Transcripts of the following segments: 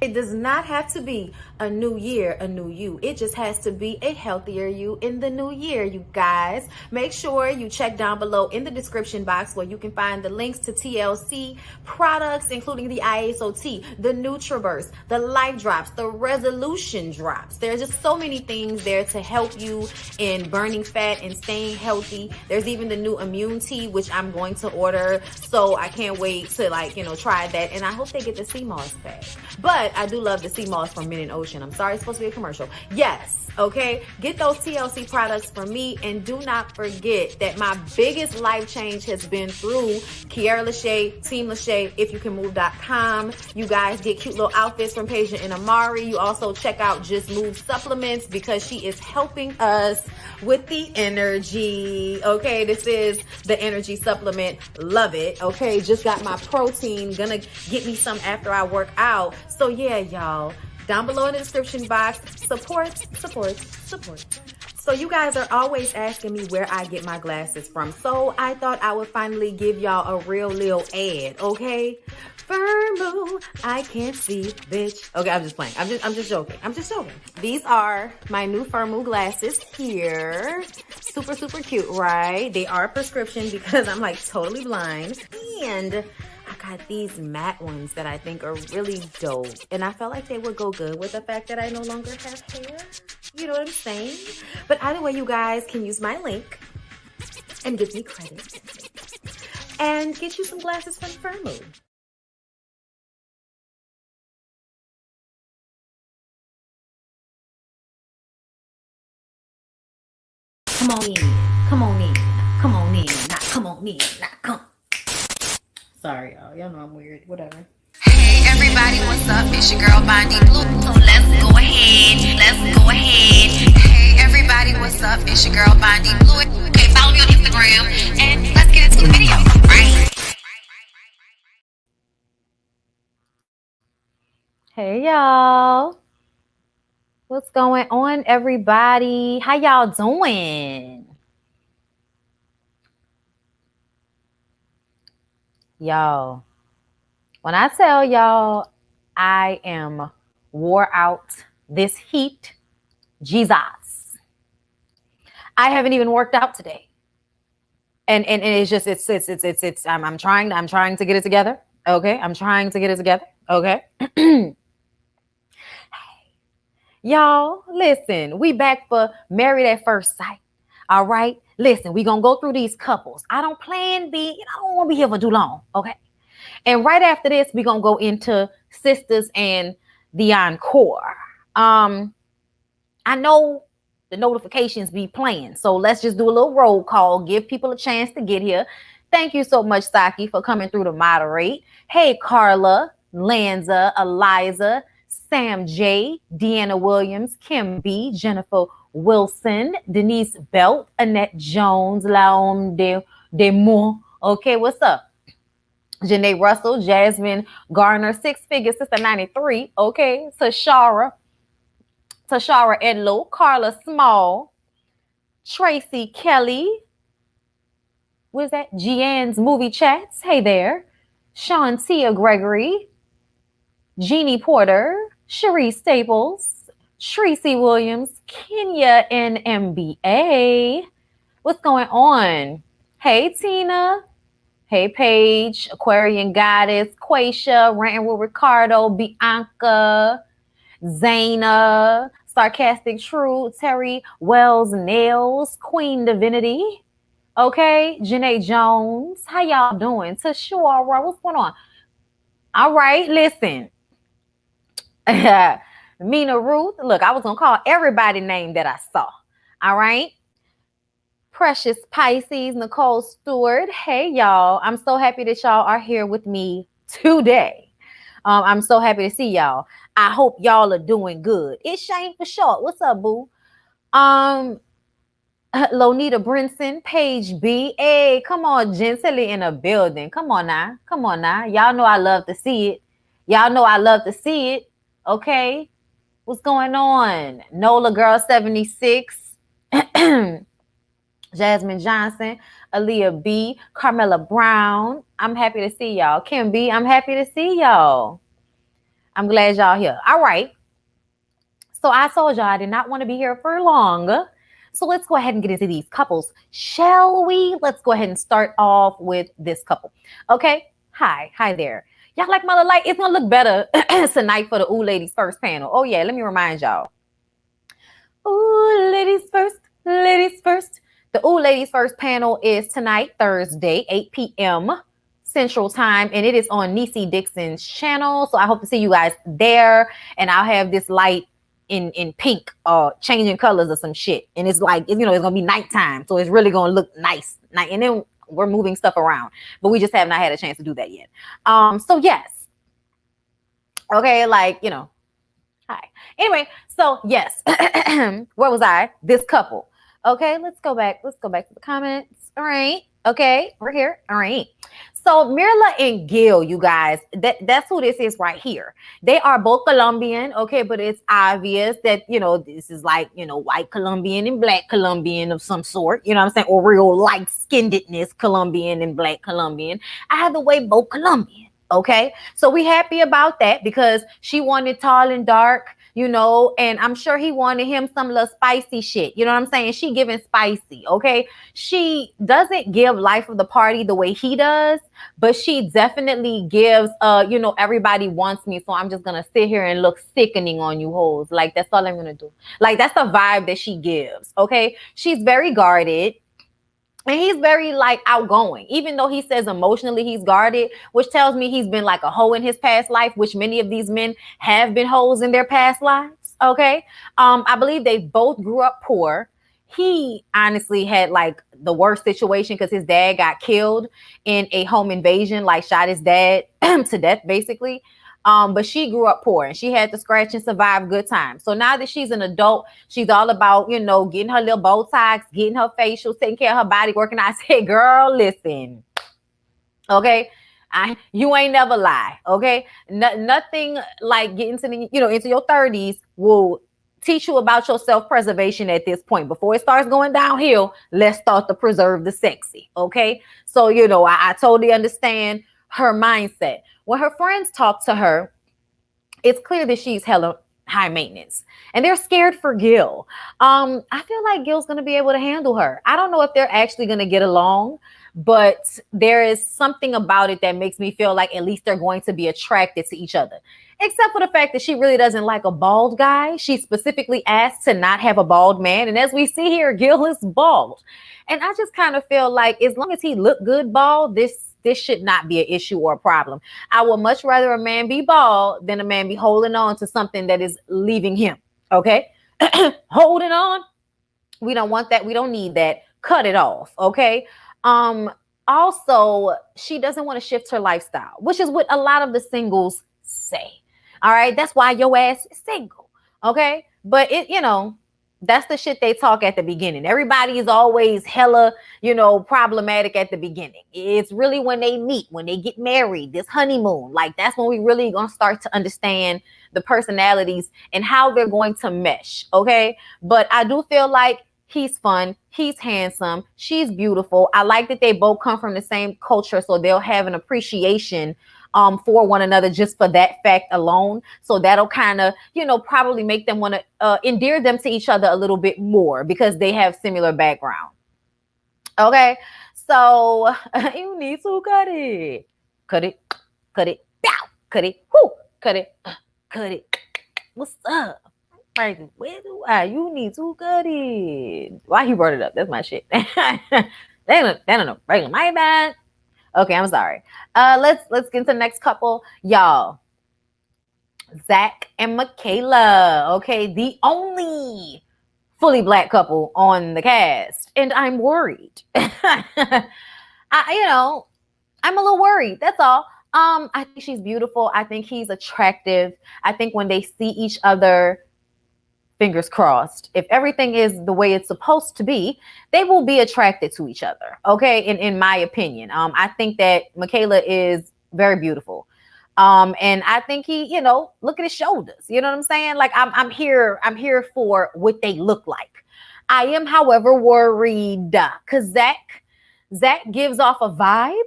It does not have to be a new year, a new you. It just has to be a healthier you in the new year, you guys. Make sure you check down below in the description box where you can find the links to TLC products, including the ISOT, the NutriBurst, the Life Drops, the Resolution Drops. There's just so many things there to help you in burning fat and staying healthy. There's even the new Immune Tea, which I'm going to order. So I can't wait to try that. And I hope they get the sea moss back. But I do love the sea moss from Mint and Ocean. I'm sorry, it's supposed to be a commercial. Yes, okay? Get those TLC products from me. And do not forget that my biggest life change has been through Kiara LASHAE, Team LASHAE, ifyoucanmove.com. You guys get cute little outfits from Peja and Amari. You also check out Just Move supplements because she is helping us with the energy. Okay, this is the energy supplement. Love it. Okay, just got my protein. Gonna get me some after I work out. So yeah, y'all, down below in the description box, support. So you guys are always asking me where I get my glasses from. So I thought I would finally give y'all a real little ad, okay? Firmoo, I can't see, bitch. Okay, I'm just playing. I'm just joking. These are my new Firmoo glasses here. Super cute, right? They are prescription because I'm like totally blind. And I got these matte ones that I think are really dope. And I felt like they would go good with the fact that I no longer have hair. You know what I'm saying? But either way, you guys can use my link and give me credit and get you some glasses from Firmoo. Come on in. Sorry, y'all. Y'all know I'm weird. Whatever. Hey everybody, what's up? It's your girl Bondy Blue. So let's go ahead. Hey everybody, what's up? It's your girl Bondy Blue. Okay, follow me on Instagram and let's get into the video. Right? Hey y'all. What's going on, everybody? How y'all doing? Y'all, when I tell y'all I am wore out, this heat, Jesus. I haven't even worked out today. And it's just I'm trying to get it together. Okay? I'm trying to get it together. Okay? Y'all, listen, we back for Married at First Sight. All right? Listen, we gonna go through these couples. I don't plan B, I don't want to be here for too long. Okay? And right after this, we gonna go into Sisters and the Encore. I know the notifications be playing, so let's just do a little roll call, give people a chance to get here. Thank you so much, Saki, for coming through to moderate. Hey, Carla, Lanza, Eliza, Sam J, Deanna Williams, Kim B, Jennifer Wilson, Denise Belt, Annette Jones, Laom de Mo. Okay, what's up? Janae Russell, Jasmine Garner, Six Figure Sister 93. Okay, Tashara Edlow, Carla Small, Tracy Kelly. What is that? Gian's Movie Chats. Hey there. Shantia Gregory, Jeannie Porter, Cherie Staples, Tracy Williams, Kenya NMBA. What's going on? Hey, Tina. Hey, Paige, Aquarian Goddess, Quaisha, Ranting with Ricardo, Bianca, Zayna, Sarcastic True, Terry Wells Nails, Queen Divinity. Okay, Janae Jones. How y'all doing? Tashua, what's going on? All right, listen. Mina Ruth. Look, I was going to call everybody name that I saw. All right. Precious Pisces, Nicole Stewart. Hey, y'all. I'm so happy that y'all are here with me today. I'm so happy to see y'all. I hope y'all are doing good. It's Shane for short. What's up, boo? Lonita Brinson, Paige B. Hey, come on, gently in a building. Come on now. Y'all know I love to see it. Okay. What's going on? Nola Girl 76. Jasmine Johnson, Aaliyah B, Carmela Brown. I'm happy to see y'all. Kim B, I'm happy to see y'all. I'm glad y'all here. All right. So I told y'all I did not want to be here for long. So let's go ahead and get into these couples, shall we? Let's go ahead and start off with this couple. Okay. Hi there. Y'all like my little light? It's gonna look better tonight for the Ooh Ladies First panel. Oh yeah, let me remind y'all. Ooh, ladies first, ladies first. The Ooh Ladies First panel is tonight, Thursday, 8 p.m. Central Time, and it is on Niecy Dixon's channel. So I hope to see you guys there. And I'll have this light in pink, changing colors or some shit. And it's like, it's gonna be nighttime, so it's really gonna look nice. And then we're moving stuff around, but we just have not had a chance to do that yet. So yes, okay, hi. Anyway, so yes, where was I? This couple. Okay, let's go back to the comments. All right. Okay, we're here. All right. So Mirla and Gil, you guys, that's who this is right here. They are both Colombian, okay, but it's obvious that, this is like, white Colombian and black Colombian of some sort, you know what I'm saying? Or real light-skinnedness Colombian and black Colombian. Either way, both Colombian. Okay, so we happy about that because she wanted tall and dark, and I'm sure he wanted him some little spicy shit. You know what I'm saying? She giving spicy. Okay, she doesn't give life of the party the way he does, but she definitely gives, everybody wants me, so I'm just gonna sit here and look sickening on you hoes. Like, that's all I'm gonna do. Like, that's the vibe that she gives. Okay, she's very guarded. And he's very outgoing, even though he says emotionally he's guarded, which tells me he's been like a hoe in his past life, which many of these men have been hoes in their past lives. Okay. I believe they both grew up poor. He honestly had like the worst situation because his dad got killed in a home invasion, shot his dad to death, basically. But she grew up poor and she had to scratch and survive good times. So now that she's an adult, she's all about, getting her little Botox, getting her facials, taking care of her body, working out. I said, girl, listen, okay, you ain't never lie, okay? Nothing like getting to the, into your 30s will teach you about your self-preservation at this point. Before it starts going downhill, let's start to preserve the sexy, okay? So, I totally understand her mindset. When her friends talk to her, it's clear that she's hella high maintenance and they're scared for Gil. I feel like Gil's going to be able to handle her. I don't know if they're actually going to get along, but there is something about it that makes me feel like at least they're going to be attracted to each other. Except for the fact that she really doesn't like a bald guy. She specifically asked to not have a bald man. And as we see here, Gil is bald. And I just kind of feel like as long as he look good bald, this should not be an issue or a problem. I would much rather a man be bald than a man be holding on to something that is leaving him. Okay. Holding on. We don't want that. We don't need that. Cut it off. Okay. Also, she doesn't want to shift her lifestyle, which is what a lot of the singles say. All right. That's why your ass is single. Okay. But that's the shit they talk at the beginning. Everybody is always hella, problematic at the beginning. It's really when they meet, when they get married, this honeymoon, that's when we really gonna start to understand the personalities and how they're going to mesh. Okay. But I do feel like he's fun. He's handsome. She's beautiful. I like that they both come from the same culture, so they'll have an appreciation for one another just for that fact alone. So that'll kind of, probably make them want to endear them to each other a little bit more because they have similar background. Okay. So you need to cut it, bow, cut it, whoo, cut it. What's up? Like, where do you need to cut it? Why he brought it up? That's my shit. They don't regular. My bad. Okay, I'm sorry. Let's get into the next couple, y'all. Zach and Michaela. Okay, the only fully black couple on the cast, and I'm worried. I'm a little worried. That's all. I think she's beautiful. I think he's attractive. I think when they see each other, fingers crossed, if everything is the way it's supposed to be, they will be attracted to each other. Okay. In my opinion, I think that Michaela is very beautiful. And I think he, look at his shoulders. You know what I'm saying? Like I'm here for what they look like. I am, however, worried because Zach gives off a vibe.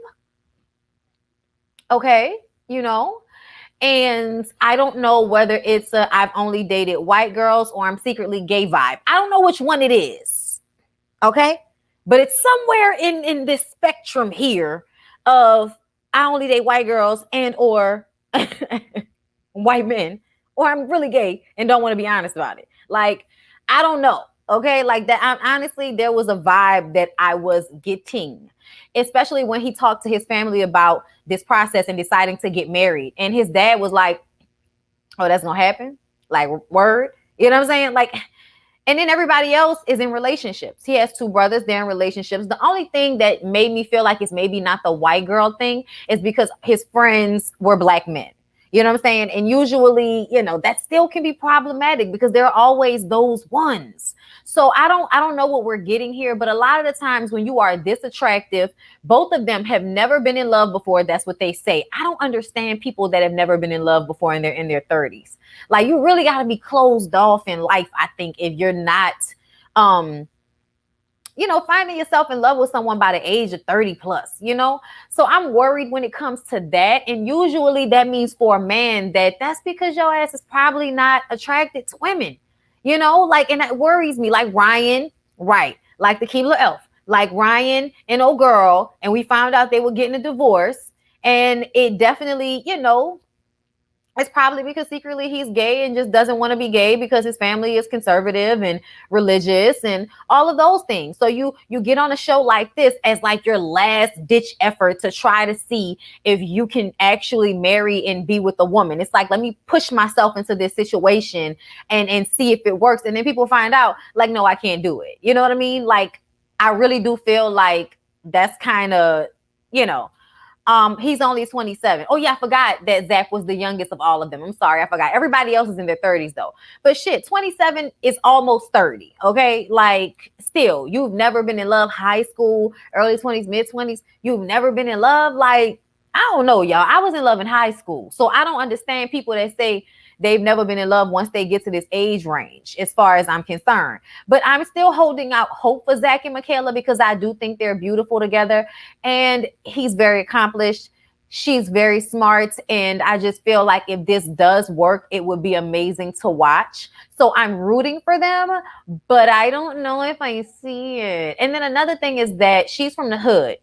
Okay. And I don't know whether it's a I've only dated white girls or I'm secretly gay vibe. I don't know which one it is. Okay? But it's somewhere in this spectrum here of I only date white girls and or white men, or I'm really gay and don't want to be honest about it. Like, I don't know. Okay, like that. Honestly, there was a vibe that I was getting, especially when he talked to his family about this process and deciding to get married. And his dad was like, "Oh, that's gonna happen." Like, word. You know what I'm saying? Like, and then everybody else is in relationships. He has two brothers, they're in relationships. The only thing that made me feel like it's maybe not the white girl thing is because his friends were black men. You know what I'm saying? And usually, that still can be problematic because there are always those ones. So I don't know what we're getting here, but a lot of the times when you are this attractive, both of them have never been in love before. That's what they say. I don't understand people that have never been in love before and they're in their 30s. Like, you really got to be closed off in life, I think, if you're not finding yourself in love with someone by the age of 30 plus, So I'm worried when it comes to that. And usually that means for a man that's because your ass is probably not attracted to women, and that worries me. Like Ryan, right? Like the Keebler Elf, like Ryan and old girl. And we found out they were getting a divorce. And it definitely, it's probably because secretly he's gay and just doesn't want to be gay because his family is conservative and religious and all of those things. So you get on a show like this as like your last ditch effort to try to see if you can actually marry and be with a woman. It's like, let me push myself into this situation and see if it works. And then people find out like, no, I can't do it. You know what I mean? Like, I really do feel like that's kind of, he's only 27. Oh yeah, I forgot that Zach was the youngest of all of them. I'm sorry, I forgot. Everybody else is in their 30s though. But shit, 27 is almost 30. Okay, like still, you've never been in love. High school, early 20s, mid 20s. You've never been in love. Like, I don't know, y'all. I was in love in high school, so I don't understand people that say they've never been in love once they get to this age range, as far as I'm concerned. But I'm still holding out hope for Zach and Michaela because I do think they're beautiful together. And he's very accomplished. She's very smart. And I just feel like if this does work, it would be amazing to watch. So I'm rooting for them, but I don't know if I see it. And then another thing is that she's from the hood.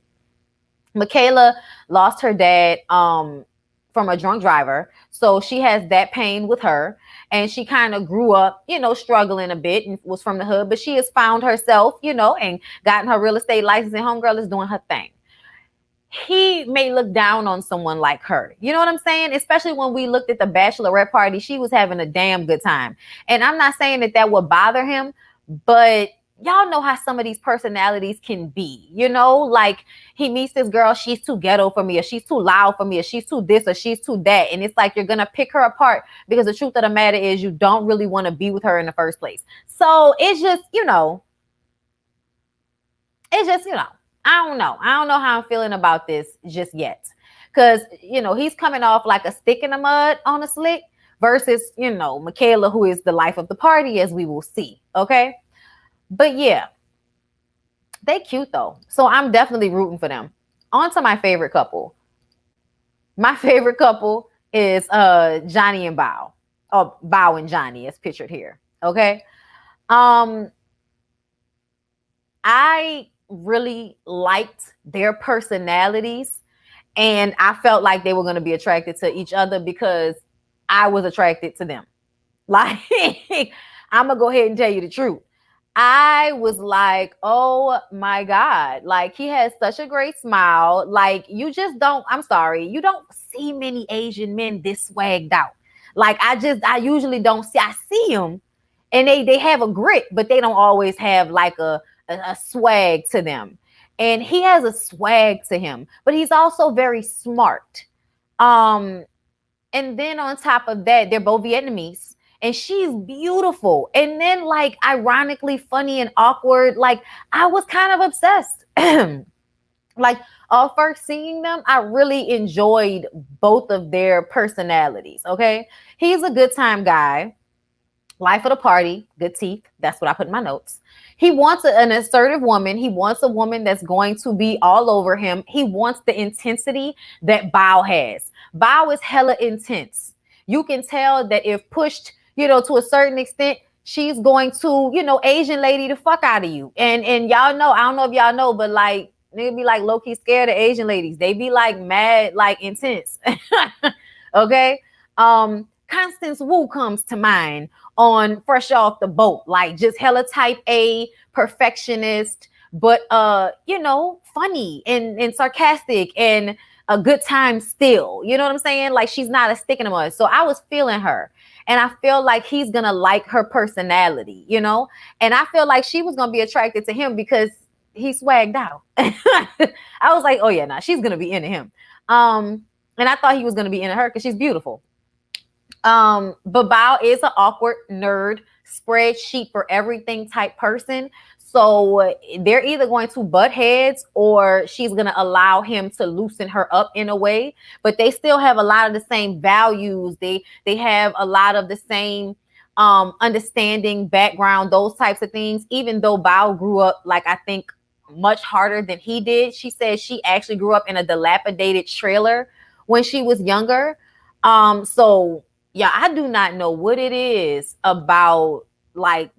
Michaela lost her dad from a drunk driver. So she has that pain with her. And she kind of grew up, struggling a bit and was from the hood. But she has found herself, and gotten her real estate license. And homegirl is doing her thing. He may look down on someone like her. You know what I'm saying? Especially when we looked at the bachelorette party, she was having a damn good time. And I'm not saying that would bother him, but y'all know how some of these personalities can be, like he meets this girl, she's too ghetto for me, or she's too loud for me, or she's too this, or she's too that. And it's like, you're going to pick her apart because the truth of the matter is you don't really want to be with her in the first place. So it's just, I don't know. I don't know how I'm feeling about this just yet. Because, he's coming off like a stick in the mud on a slick versus, Michaela, who is the life of the party, as we will see. Okay. But yeah, they cute though. So I'm definitely rooting for them. On to my favorite couple. My favorite couple is Johnny and Bao. Or Bao and Johnny as pictured here. Okay. I really liked their personalities. And I felt like they were going to be attracted to each other because I was attracted to them. Like, I'm going to go ahead and tell you the truth. I was like, oh my God, like he has such a great smile. Like you just don't, I'm sorry, you don't see many Asian men this swagged out. Like I usually don't see, I see them and they have a grit, but they don't always have like a swag to them. And he has a swag to him, but he's also very smart. And then on top of that, they're both Vietnamese. And she's beautiful. And then like ironically funny and awkward. Like I was kind of obsessed. Like first seeing them, I really enjoyed both of their personalities. Okay. He's a good time guy. Life of the party, good teeth. That's what I put in my notes. He wants an assertive woman. He wants a woman that's going to be all over him. He wants the intensity that Bao has. Bao is hella intense. You can tell that if pushed, to a certain extent, she's going to, Asian lady the fuck out of you. And y'all know, I don't know if y'all know, but like nigga be like low key scared of Asian ladies. They be like mad, like intense. Okay. Constance Wu comes to mind on Fresh Off the Boat, like just hella type A, perfectionist, but funny and sarcastic and a good time still. You know what I'm saying? Like she's not a stick in the mud. So I was feeling her. And I feel like he's gonna like her personality, and I feel like she was gonna be attracted to him because he swagged out. I was like, oh yeah, nah, she's gonna be into him. And I thought he was gonna be into her because she's beautiful. But Bao is an awkward nerd, spreadsheet for everything type person. So they're either going to butt heads or she's going to allow him to loosen her up in a way. But they still have a lot of the same values. They have a lot of the same understanding, background, those types of things. Even though Bao grew up, like I think, much harder than he did. She said she actually grew up in a dilapidated trailer when she was younger. So yeah, I do not know what it is about, like,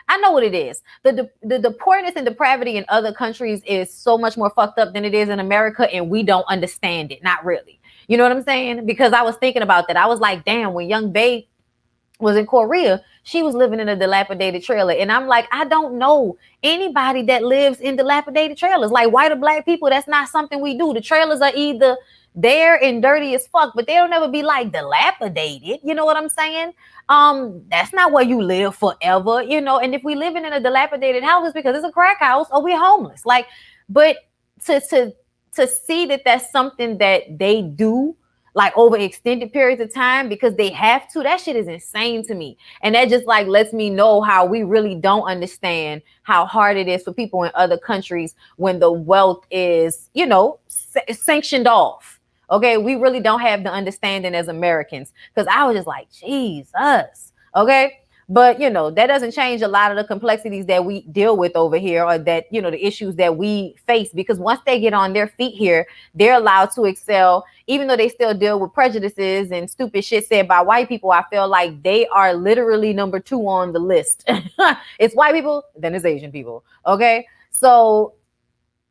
I know what it is. The poorness and depravity in other countries is so much more fucked up than it is in America, and we don't understand it. Not really. You know what I'm saying? Because I was thinking about that. I was like, damn, when Young Bae was in Korea, she was living in a dilapidated trailer. And I'm like, I don't know anybody that lives in dilapidated trailers. Like white or black people, that's not something we do. The trailers are either there and dirty as fuck, but they don't ever be like dilapidated. You know what I'm saying? That's not where you live forever, and if we living in a dilapidated house, it's because it's a crack house or we're homeless. Like, but to see that that's something that they do like over extended periods of time because they have to, that shit is insane to me. And that just like lets me know how we really don't understand how hard it is for people in other countries when the wealth is, sanctioned off. Okay, we really don't have the understanding as Americans, because I was just like, Jesus. Okay, but that doesn't change a lot of the complexities that we deal with over here, or that the issues that we face, because once they get on their feet here, they're allowed to excel, even though they still deal with prejudices and stupid shit said by white people. I feel like they are literally number 2 on the list. It's white people, then it's Asian people. Okay, so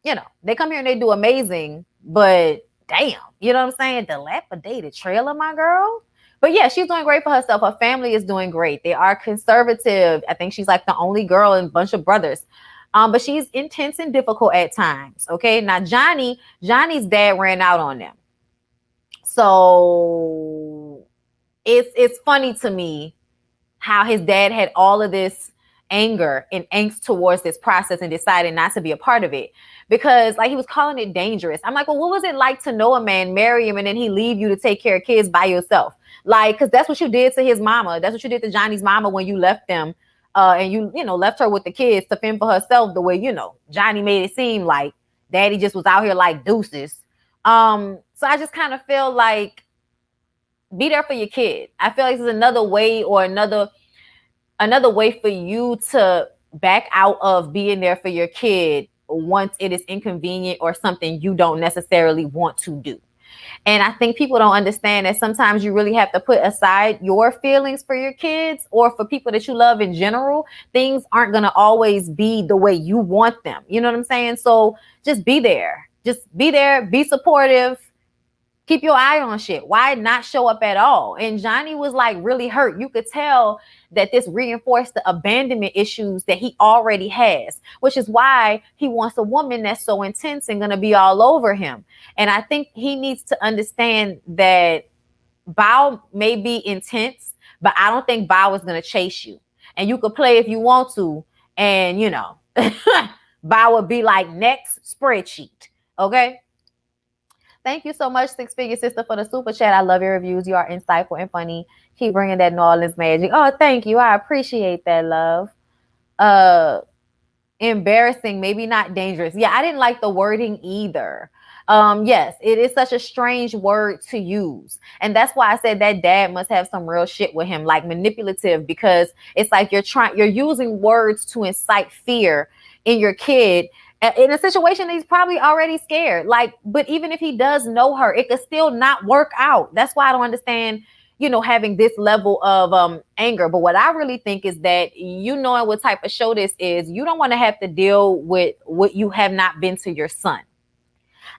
they come here and they do amazing, but damn, you know what I'm saying? Dilapidated trailer, my girl. But yeah, she's doing great for herself. Her family is doing great. They are conservative. I think she's like the only girl in a bunch of brothers. But she's intense and difficult at times. Okay. Now Johnny's dad ran out on them. So it's funny to me how his dad had all of this anger and angst towards this process and decided not to be a part of it, because like he was calling it dangerous. I'm like, well, what was it like to know a man, marry him, and then he leave you to take care of kids by yourself? Like, because that's what you did to his mama. That's what you did to Johnny's mama when you left them, and you left her with the kids to fend for herself, the way Johnny made it seem like daddy just was out here like deuces. So I just kind of feel like be there for your kid. I feel like there's another way, or another way for you to back out of being there for your kid once it is inconvenient or something you don't necessarily want to do. And I think people don't understand that sometimes you really have to put aside your feelings for your kids or for people that you love in general. Things aren't going to always be the way you want them. You know what I'm saying? So just be there. Just be there. Be supportive. Keep your eye on shit. Why not show up at all? And Johnny was like really hurt. You could tell that this reinforced the abandonment issues that he already has, which is why he wants a woman that's so intense and going to be all over him. And I think he needs to understand that Bao may be intense, but I don't think Bao is going to chase you. And you could play if you want to. And, Bao would be like, next spreadsheet. Okay. Thank you so much, Six Figure Sister, for the super chat. I love your reviews. You are insightful and funny. Keep bringing that New Orleans magic. Oh, thank you. I appreciate that, love. Embarrassing, maybe not dangerous. Yeah, I didn't like the wording either. Yes, it is such a strange word to use. And that's why I said that dad must have some real shit with him, like manipulative, because it's like you're using words to incite fear in your kid in a situation that he's probably already scared. Like, but even if he does know her, it could still not work out. That's why I don't understand, having this level of anger. But what I really think is that knowing what type of show this is, you don't want to have to deal with what you have not been to your son.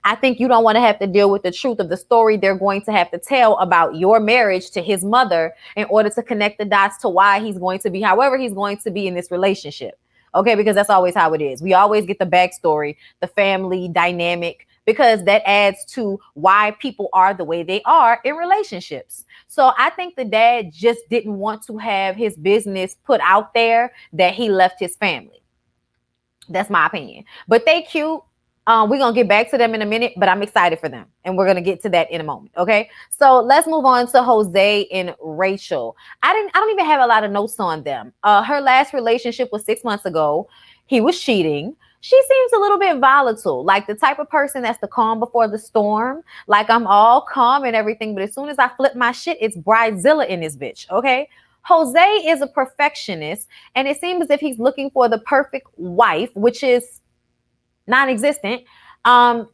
I think you don't want to have to deal with the truth of the story they're going to have to tell about your marriage to his mother in order to connect the dots to why he's going to be however he's going to be in this relationship. Okay, because that's always how it is. We always get the backstory, the family dynamic, because that adds to why people are the way they are in relationships. So I think the dad just didn't want to have his business put out there that he left his family. That's my opinion. But they cute. We're going to get back to them in a minute, but I'm excited for them. And we're going to get to that in a moment. Okay. So let's move on to Jose and Rachel. I don't even have a lot of notes on them. Her last relationship was 6 months ago. He was cheating. She seems a little bit volatile, like the type of person that's the calm before the storm. Like I'm all calm and everything, but as soon as I flip my shit, it's Bridezilla in this bitch. Okay. Jose is a perfectionist, and it seems as if he's looking for the perfect wife, which is non-existent. And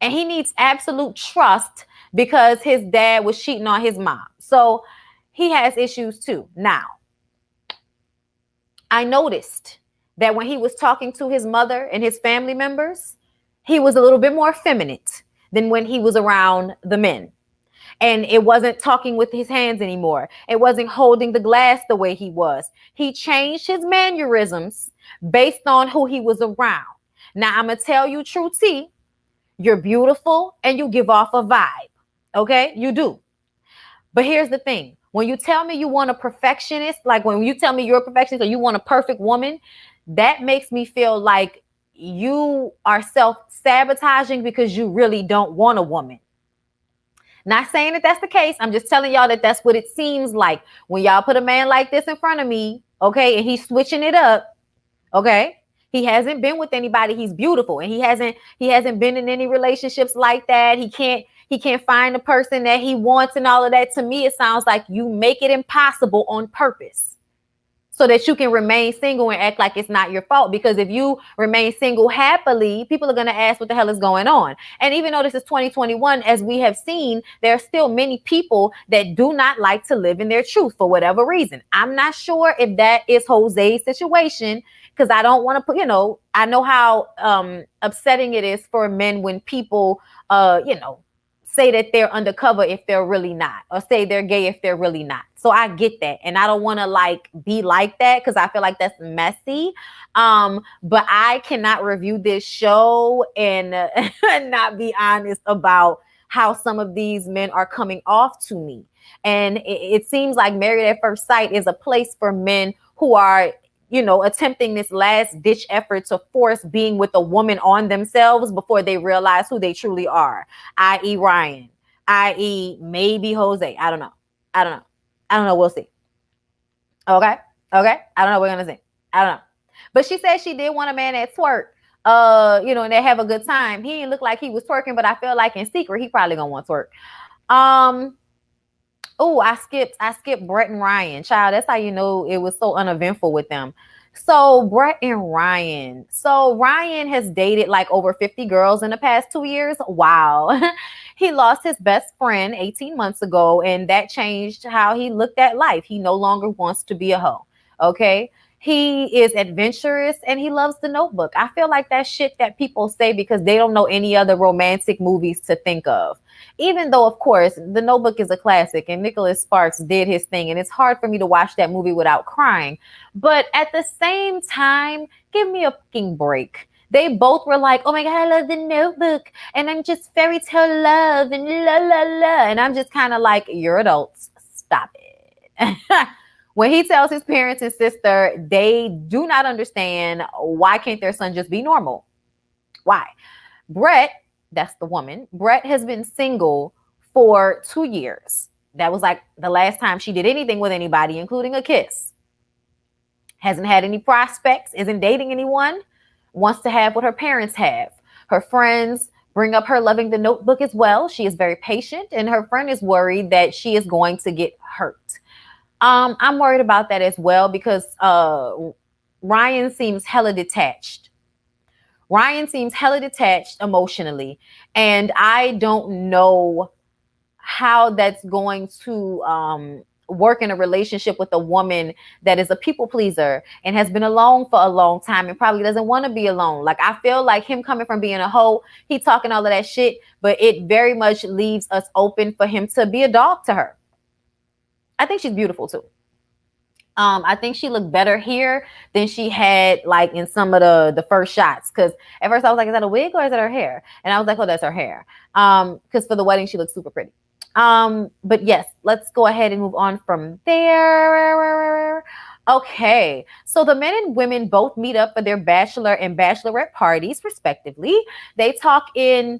he needs absolute trust because his dad was cheating on his mom. So he has issues too. Now, I noticed that when he was talking to his mother and his family members, he was a little bit more effeminate than when he was around the men. And it wasn't talking with his hands anymore. It wasn't holding the glass the way he was. He changed his mannerisms based on who he was around. Now, I'm going to tell you true tea. You're beautiful and you give off a vibe. Okay? You do. But here's the thing. When you tell me you want a perfectionist, like when you tell me you're a perfectionist or you want a perfect woman, that makes me feel like you are self-sabotaging because you really don't want a woman. Not saying that that's the case. I'm just telling y'all that that's what it seems like when y'all put a man like this in front of me, okay, and he's switching it up, okay? He hasn't been with anybody. He's beautiful, and he hasn't been in any relationships like that. He can't find the person that he wants and all of that. To me, it sounds like you make it impossible on purpose so that you can remain single and act like it's not your fault. Because if you remain single happily, people are going to ask what the hell is going on. And even though this is 2021, as we have seen, there are still many people that do not like to live in their truth for whatever reason. I'm not sure if that is Jose's situation, because I don't want to put, I know how upsetting it is for men when people, say that they're undercover if they're really not, or say they're gay if they're really not. So I get that. And I don't want to be like that because I feel like that's messy. But I cannot review this show and not be honest about how some of these men are coming off to me. And it seems like Married at First Sight is a place for men who are attempting this last ditch effort to force being with a woman on themselves before they realize who they truly are, i.e. Ryan, i.e. maybe Jose. I don't know. We'll see. Okay. I don't know. We're going to see. I don't know. But she said she did want a man that twerk, and they have a good time. He didn't look like he was twerking, but I feel like in secret, he probably going to want to twerk. Oh, I skipped Brett and Ryan. Child, that's how you know it was so uneventful with them. So Brett and Ryan. So Ryan has dated like over 50 girls in the past 2 years. Wow. He lost his best friend 18 months ago, and that changed how he looked at life. He no longer wants to be a hoe. Okay. He is adventurous and he loves The Notebook. I feel like that's shit that people say because they don't know any other romantic movies to think of. Even though, of course, The Notebook is a classic and Nicholas Sparks did his thing. And it's hard for me to watch that movie without crying. But at the same time, give me a fucking break. They both were like, oh my God, I love The Notebook. And I'm just fairy tale love and la, la, la. And I'm just kind of like, you're adults. Stop it. When he tells his parents and sister, they do not understand why can't their son just be normal? Why? Brett, that's the woman, Brett has been single for 2 years. That was like the last time she did anything with anybody, including a kiss. Hasn't had any prospects, isn't dating anyone, wants to have what her parents have. Her friends bring up her loving the Notebook as well. She is very patient, and her friend is worried that she is going to get hurt. I'm worried about that as well because Ryan seems hella detached. Ryan seems hella detached emotionally, and I don't know how that's going to work in a relationship with a woman that is a people pleaser and has been alone for a long time and probably doesn't want to be alone. Like, I feel like him coming from being a hoe, he talking all of that shit, but it very much leaves us open for him to be a dog to her. I think she's beautiful too. I think she looked better here than she had like in some of the first shots. Cause at first I was like, is that a wig or is that her hair? And I was like, oh, that's her hair. Cause for the wedding, she looked super pretty. But yes, let's go ahead and move on from there. Okay, so the men and women both meet up for their bachelor and bachelorette parties, respectively. They talk and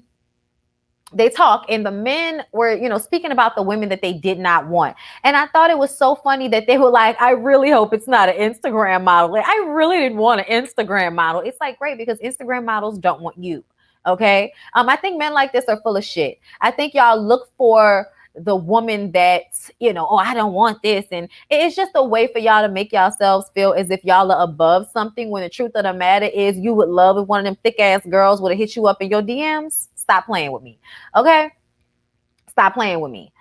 the men were, speaking about the women that they did not want. And I thought it was so funny that they were like, I really hope it's not an Instagram model. Like, I really didn't want an Instagram model. It's like, great, because Instagram models don't want you. Okay. I think men like this are full of shit. I think y'all look for the woman that, oh, I don't want this. And it's just a way for y'all to make yourselves feel as if y'all are above something, when the truth of the matter is you would love if one of them thick ass girls would have hit you up in your DMs. Stop playing with me. Okay. Stop playing with me.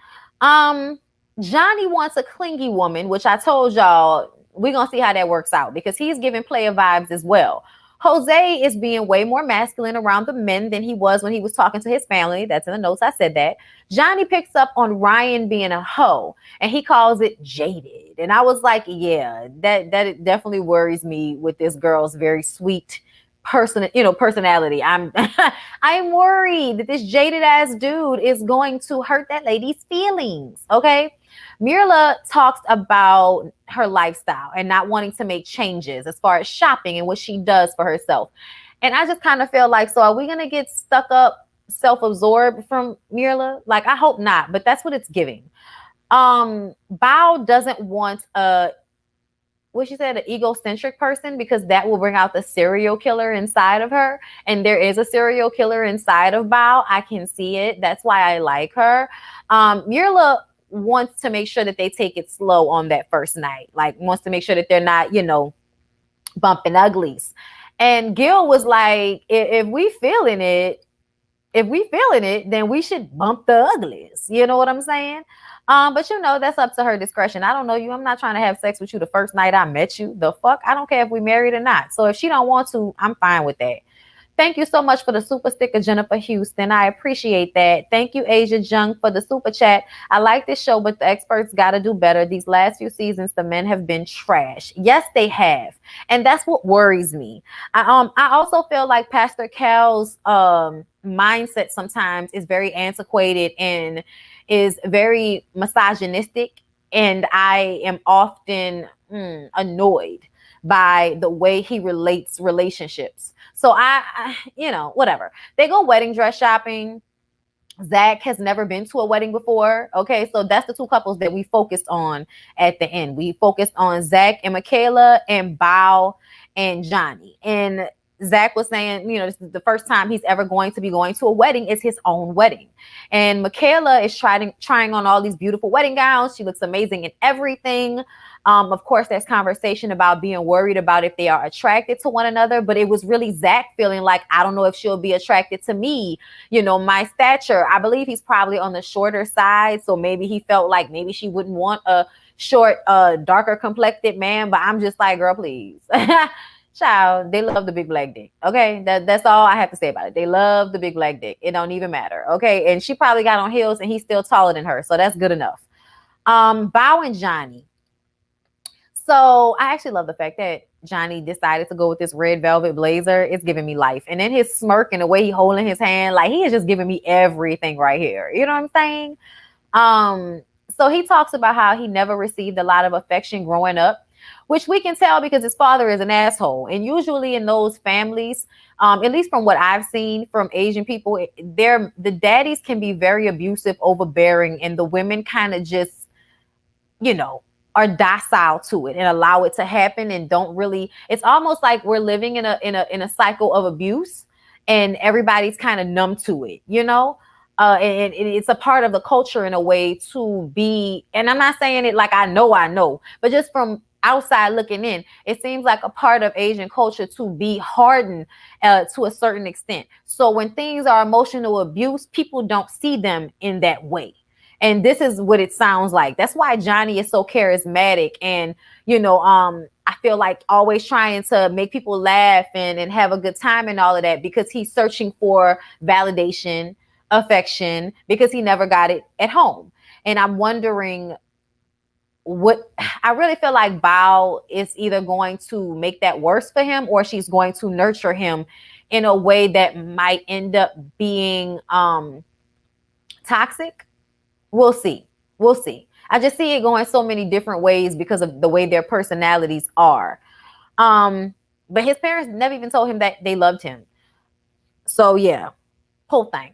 Johnny wants a clingy woman, which I told y'all we're going to see how that works out because he's giving player vibes as well. Jose is being way more masculine around the men than he was when he was talking to his family. That's in the notes. I said that. Johnny picks up on Ryan being a hoe and he calls it jaded. And I was like, yeah, that definitely worries me with this girl's very sweet personality. I'm worried that this jaded ass dude is going to hurt that lady's feelings. Okay. Mirla talks about her lifestyle and not wanting to make changes as far as shopping and what she does for herself. And I just kind of feel like, so are we going to get stuck up, self-absorbed from Mirla? Like, I hope not, but that's what it's giving. Bao doesn't want what she said, an egocentric person, because that will bring out the serial killer inside of her. And there is a serial killer inside of Bao. I can see it. That's why I like her. Mirla wants to make sure that they take it slow on that first night. Like, wants to make sure that they're not, bumping uglies. And Gil was like, if we feeling it, then we should bump the uglies. You know what I'm saying? But that's up to her discretion. I don't know you. I'm not trying to have sex with you the first night I met you. The fuck? I don't care if we married or not. So if she don't want to, I'm fine with that. Thank you so much for the super sticker, Jennifer Houston. I appreciate that. Thank you, Asia Jung, for the super chat. I like this show, but the experts got to do better. These last few seasons, the men have been trash. Yes, they have. And that's what worries me. I also feel like Pastor Cal's mindset sometimes is very antiquated and is very misogynistic. And I am often annoyed by the way he relates relationships. So I whatever. They go wedding dress shopping. Zach has never been to a wedding before. Okay, so that's the two couples that we focused on at the end. We focused on Zach and Michaela and Bao and Johnny. And Zach was saying, this is the first time he's ever going to be going to a wedding. It's his own wedding. And Michaela is trying on all these beautiful wedding gowns. She looks amazing in everything. Of course, there's conversation about being worried about if they are attracted to one another, but it was really Zach feeling like, I don't know if she'll be attracted to me, my stature. I believe he's probably on the shorter side. So maybe he felt like maybe she wouldn't want a short, darker complected man, but I'm just like, girl, please. Child, they love the big black dick. Okay, that's all I have to say about it. They love the big black dick. It don't even matter. Okay, and she probably got on heels and he's still taller than her, so that's good enough. Bao and Johnny. So I actually love the fact that Johnny decided to go with this red velvet blazer. It's giving me life. And then his smirk and the way he holding his hand, like he is just giving me everything right here. You know what I'm saying? So he talks about how he never received a lot of affection growing up, which we can tell because his father is an asshole. And usually in those families, at least from what I've seen from Asian people, the daddies can be very abusive, overbearing, and the women kind of just, are docile to it and allow it to happen and don't really. It's almost like we're living in a cycle of abuse. and everybody's kind of numb to it, you know? And it's a part of the culture in a way to be, and I'm not saying it like I know, but just from outside looking in, it seems like a part of Asian culture to be hardened to a certain extent. So when things are emotional abuse, people don't see them in that way. And this is what it sounds like. That's why Johnny is so charismatic and, I feel like always trying to make people laugh and have a good time and all of that, because he's searching for validation, affection, because he never got it at home. And I'm wondering what I really feel like Bao is either going to make that worse for him, or she's going to nurture him in a way that might end up being toxic. We'll see. We'll see. I just see it going so many different ways because of the way their personalities are. But his parents never even told him that they loved him. So yeah, whole thing.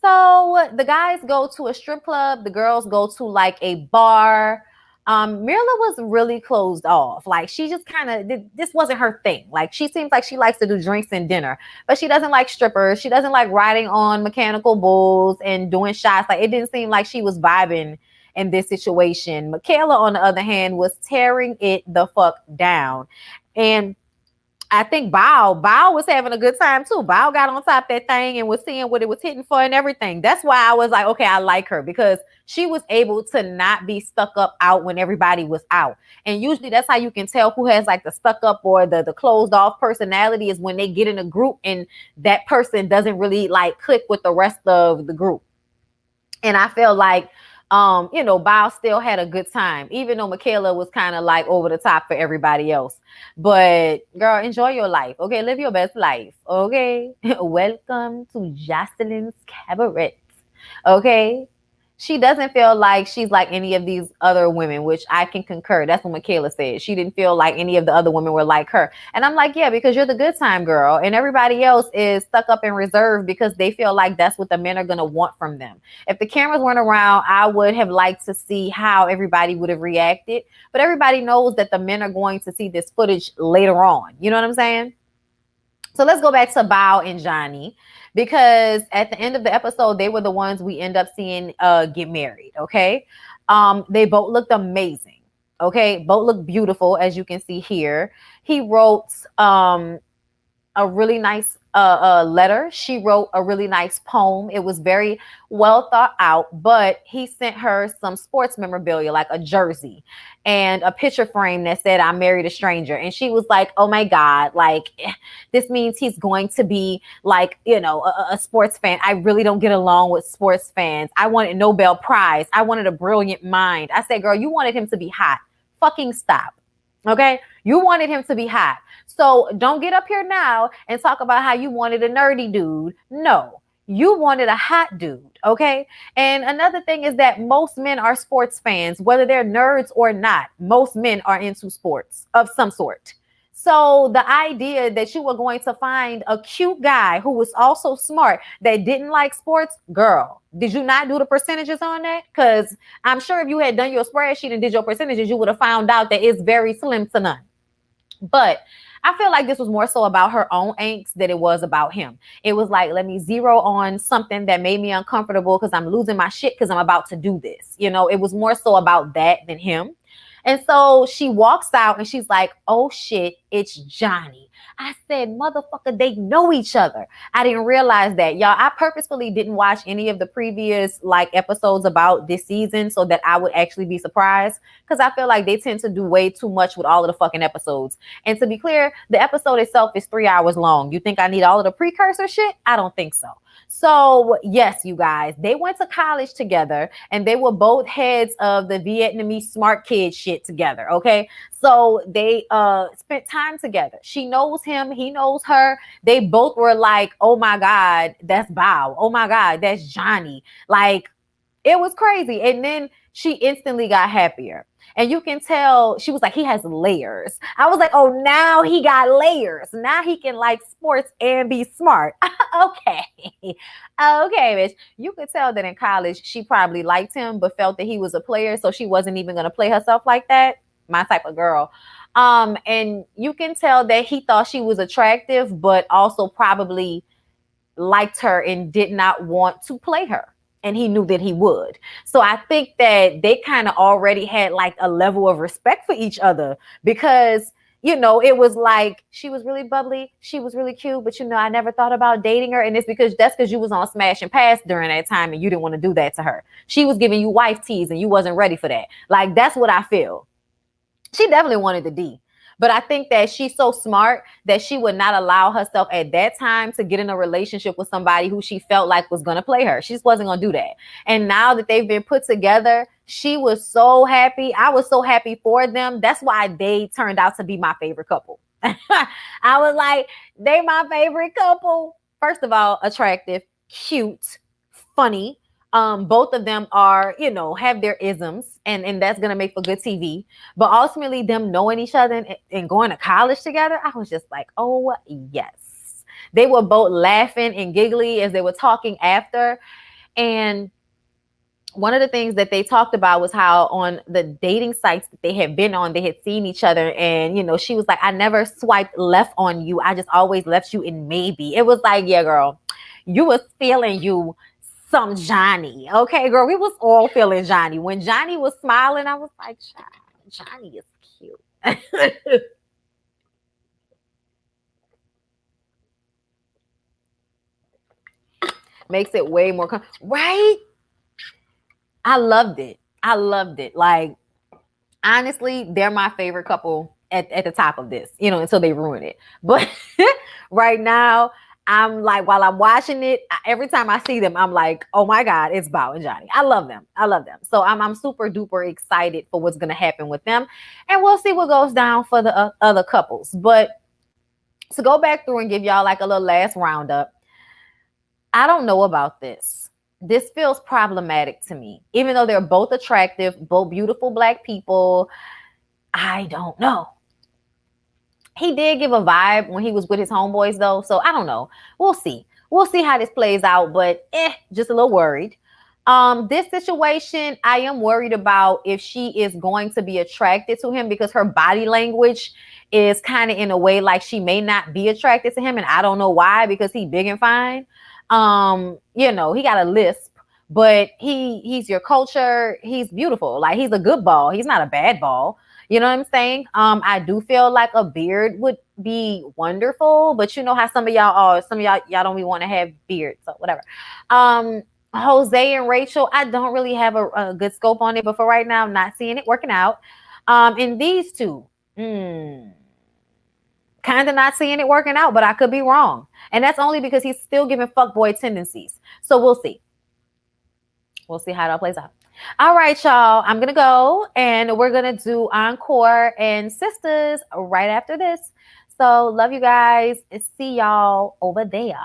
So the guys go to a strip club. The girls go to like a bar. Mirla was really closed off. Like she just kind of, this wasn't her thing. Like she seems like she likes to do drinks and dinner, but she doesn't like strippers. She doesn't like riding on mechanical bulls and doing shots. Like it didn't seem like she was vibing in this situation. Michaela, on the other hand, was tearing it the fuck down. And I think Bao was having a good time too. Bao got on top of that thing and was seeing what it was hitting for and everything. That's why I was like, okay, I like her, because she was able to not be stuck up out when everybody was out. And usually that's how you can tell who has like the stuck up or the closed off personality, is when they get in a group and that person doesn't really like click with the rest of the group. And I feel like Bao still had a good time, even though Michaela was kind of like over the top for everybody else. But girl, enjoy your life. Okay, live your best life. Okay. Welcome to Jocelyn's Cabaret. Okay. She doesn't feel like she's like any of these other women, which I can concur. That's what Michaela said. She didn't feel like any of the other women were like her. And I'm like, yeah, because you're the good time girl. And everybody else is stuck up and reserved because they feel like that's what the men are going to want from them. If the cameras weren't around, I would have liked to see how everybody would have reacted. But everybody knows that the men are going to see this footage later on. You know what I'm saying? So let's go back to Bao and Johnny, because at the end of the episode, they were the ones we end up seeing get married. Okay. They both looked amazing. Okay. Both look beautiful, as you can see here. He wrote a really nice letter. She wrote a really nice poem. It was very well thought out, but he sent her some sports memorabilia, like a jersey and a picture frame that said, "I married a stranger." And she was like, oh my God, like this means he's going to be like, a sports fan. I really don't get along with sports fans. I wanted Nobel Prize. I wanted a brilliant mind. I said, girl, you wanted him to be hot. Fucking stop. Okay. You wanted him to be hot. So don't get up here now and talk about how you wanted a nerdy dude. No, you wanted a hot dude. Okay. And another thing is that most men are sports fans, whether they're nerds or not. Most men are into sports of some sort. So the idea that you were going to find a cute guy who was also smart that didn't like sports, girl, did you not do the percentages on that? Because I'm sure if you had done your spreadsheet and did your percentages, you would have found out that it's very slim to none. But I feel like this was more so about her own angst than it was about him. It was like, let me zero on something that made me uncomfortable because I'm losing my shit because I'm about to do this. It was more so about that than him. And so she walks out and she's like, oh shit, it's Johnny. I said, motherfucker, they know each other. I didn't realize that. Y'all, I purposefully didn't watch any of the previous episodes about this season so that I would actually be surprised, because I feel like they tend to do way too much with all of the fucking episodes. And to be clear, the episode itself is 3 hours long. You think I need all of the precursor shit? I don't think so. So yes, you guys, they went to college together and they were both heads of the Vietnamese smart kid shit together. Okay. So they spent time together. She knows him. He knows her. They both were like, oh my God, that's Bao. Oh my God, that's Johnny. Like, it was crazy. And then she instantly got happier. And you can tell she was like, he has layers. I was like, oh, now he got layers. Now he can like sports and be smart. Okay. Okay, bitch. You could tell that in college, she probably liked him, but felt that he was a player. So she wasn't even going to play herself like that. My type of girl. And you can tell that he thought she was attractive, but also probably liked her and did not want to play her. And he knew that he would. So I think that they kind of already had like a level of respect for each other because, you know, it was like she was really bubbly, she was really cute, but you know, I never thought about dating her. And it's because that's because you was on Smash and Pass during that time and you didn't want to do that to her. She was giving you wife teas and you wasn't ready for that. Like, that's what I feel. She definitely wanted the D. But I think that she's so smart that she would not allow herself at that time to get in a relationship with somebody who she felt like was going to play her. She just wasn't going to do that. And now that they've been put together, she was so happy. I was so happy for them. That's why they turned out to be my favorite couple. I was like, they my favorite couple. First of all, attractive, cute, funny. Both of them are, you know, have their isms, and that's gonna make for good TV. But ultimately, them knowing each other and going to college together, I was just like, oh yes. They were both laughing and giggly as they were talking after. And one of the things that they talked about was how on the dating sites that they had been on, they had seen each other. And, you know, she was like, I never swiped left on you. I just always left you in maybe. It was like, yeah, girl, you was feeling you some Johnny. Okay, girl, we was all feeling Johnny. When Johnny was smiling, I was like, Johnny is cute. Makes it way more right? I loved it. I loved it. Like, honestly, they're my favorite couple at the top of this, you know, until they ruin it. But right now, I'm like, while I'm watching it, every time I see them, I'm like, oh my God, it's Bao and Johnny. I love them. I love them. So I'm super duper excited for what's going to happen with them. And we'll see what goes down for the other couples. But to go back through and give y'all like a little last roundup, I don't know about this. This feels problematic to me. Even though they're both attractive, both beautiful Black people, I don't know. He did give a vibe when he was with his homeboys, though. So I don't know. We'll see. We'll see how this plays out. But just a little worried. This situation, I am worried about if she is going to be attracted to him because her body language is kind of in a way like she may not be attracted to him. And I don't know why, because he's big and fine. You know, he got a lisp, but he's your culture. He's beautiful. Like, he's a good ball. He's not a bad ball. You know what I'm saying? I do feel like a beard would be wonderful, but you know how some of y'all don't even want to have beards, so whatever. Jose and Rachel, I don't really have a good scope on it, but for right now, I'm not seeing it working out. And these two, kind of not seeing it working out, but I could be wrong. And that's only because he's still giving fuckboy tendencies. So we'll see. We'll see how it all plays out. All right, y'all. I'm going to go and we're going to do Encore and Sisters right after this. So love you guys. See y'all over there.